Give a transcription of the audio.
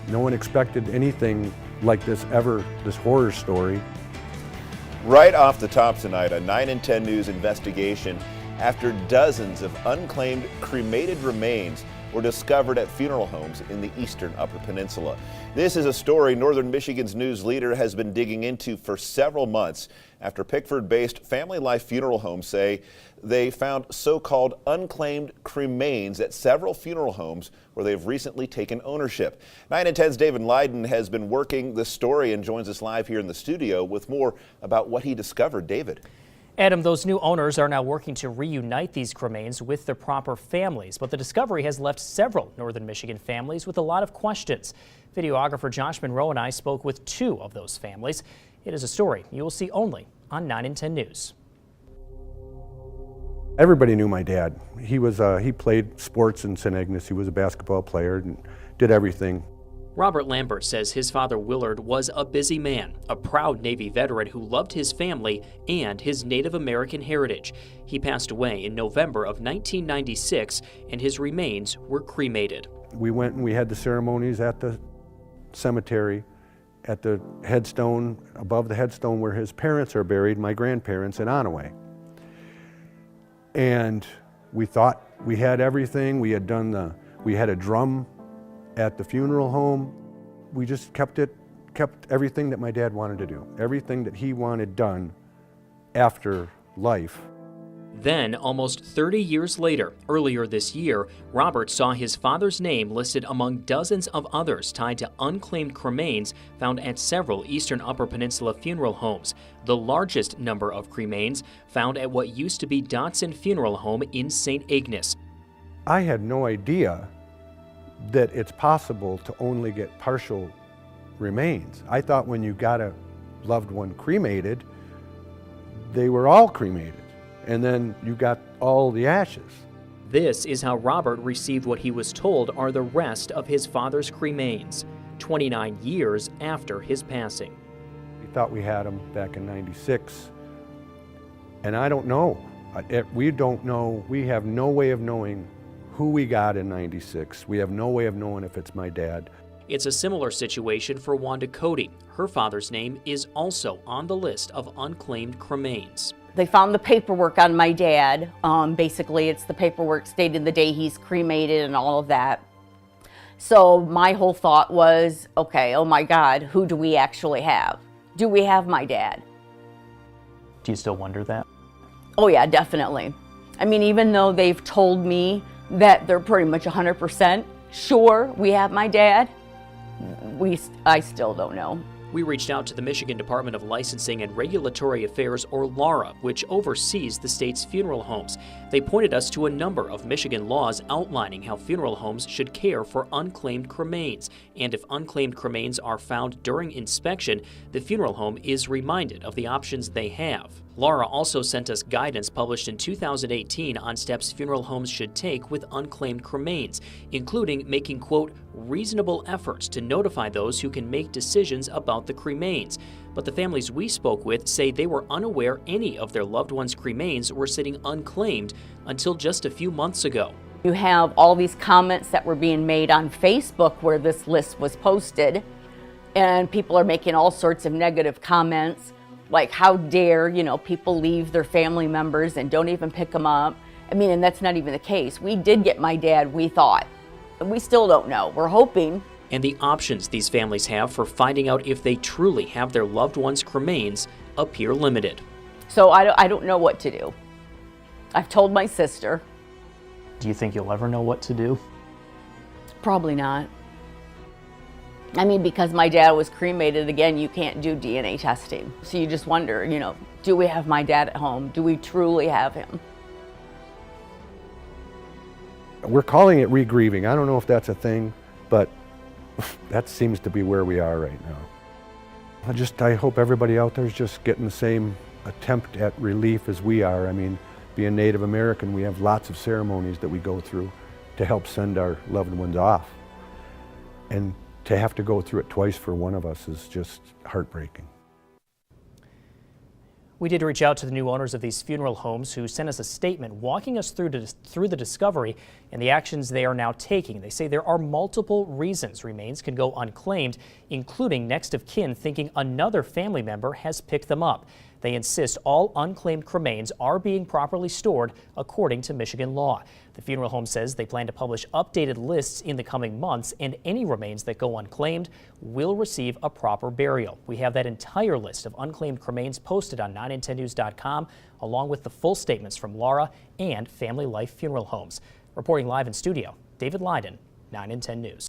No one expected anything like this ever, this horror story. Right off the top tonight, a 9 and 10 News investigation after dozens of unclaimed cremated remains were discovered at funeral homes in the eastern Upper Peninsula. This is a story Northern Michigan's news leader has been digging into for several months after Pickford-based Family Life Funeral Homes say they found so-called unclaimed cremains at several funeral homes where they've recently taken ownership. 9 and 10's David Leiden has been working this story and joins us live here in the studio with more about what he discovered. David. Adam, those new owners are now working to reunite these cremains with their proper families, but the discovery has left several Northern Michigan families with a lot of questions. Videographer Josh Monroe and I spoke with two of those families. It is a story you will see only on 9 and 10 News. Everybody knew my dad. He played sports in St. Agnes. He was a basketball player and did everything. Robert Lambert says his father Willard was a busy man, a proud Navy veteran who loved his family and his Native American heritage. He passed away in November of 1996 and his remains were cremated. We went and we had the ceremonies at the cemetery, at the headstone, above the headstone where his parents are buried, my grandparents in Onaway. And we thought we had everything. We had a drum at the funeral home. We just kept everything that my dad wanted to do, everything that he wanted done after life. Then, almost 30 years later, earlier this year, Robert saw his father's name listed among dozens of others tied to unclaimed cremains found at several eastern Upper Peninsula funeral homes, the largest number of cremains found at what used to be Dotson Funeral Home in St. Agnes. I had no idea that it's possible to only get partial remains. I thought when you got a loved one cremated, they were all cremated, and then you got all the ashes. This is how Robert received what he was told are the rest of his father's cremains, 29 years after his passing. We thought we had them back in '96, and I don't know. We don't know. We have no way of knowing who we got in '96. We have no way of knowing if it's my dad. It's a similar situation for Wanda Cody. Her father's name is also on the list of unclaimed cremains. They found the paperwork on my dad. Basically, it's the paperwork stating the day he's cremated and all of that. So my whole thought was, okay, oh my God, who do we actually have? Do we have my dad? Do you still wonder that? Oh yeah, definitely. I mean, even though they've told me that they're pretty much 100% sure we have my dad, I still don't know. We reached out to the Michigan Department of Licensing and Regulatory Affairs, or LARA, which oversees the state's funeral homes. They pointed us to a number of Michigan laws outlining how funeral homes should care for unclaimed cremains. And if unclaimed cremains are found during inspection, the funeral home is reminded of the options they have. LARA also sent us guidance published in 2018 on steps funeral homes should take with unclaimed cremains, including making, quote, reasonable efforts to notify those who can make decisions about the cremains. But the families we spoke with say they were unaware any of their loved ones' cremains were sitting unclaimed until just a few months ago. You have all these comments that were being made on Facebook where this list was posted, and people are making all sorts of negative comments. Like, how dare, people leave their family members and don't even pick them up. I mean, and that's not even the case. We did get my dad, we thought. And we still don't know. We're hoping. And the options these families have for finding out if they truly have their loved ones' cremains appear limited. So I don't know what to do. I've told my sister. Do you think you'll ever know what to do? Probably not. I mean, because my dad was cremated, again, you can't do DNA testing. So you just wonder, do we have my dad at home? Do we truly have him? We're calling it re-grieving. I don't know if that's a thing, but that seems to be where we are right now. I hope everybody out there is just getting the same attempt at relief as we are. I mean, being Native American, we have lots of ceremonies that we go through to help send our loved ones off. And to have to go through it twice for one of us is just heartbreaking. We did reach out to the new owners of these funeral homes who sent us a statement walking us through the discovery and the actions they are now taking. They say there are multiple reasons remains can go unclaimed, including next of kin thinking another family member has picked them up. They insist all unclaimed cremains are being properly stored according to Michigan law. The funeral home says they plan to publish updated lists in the coming months, and any remains that go unclaimed will receive a proper burial. We have that entire list of unclaimed cremains posted on 9in10news.com, along with the full statements from Laura and Family Life Funeral Homes. Reporting live in studio, David Leiden, 9 in 10 News.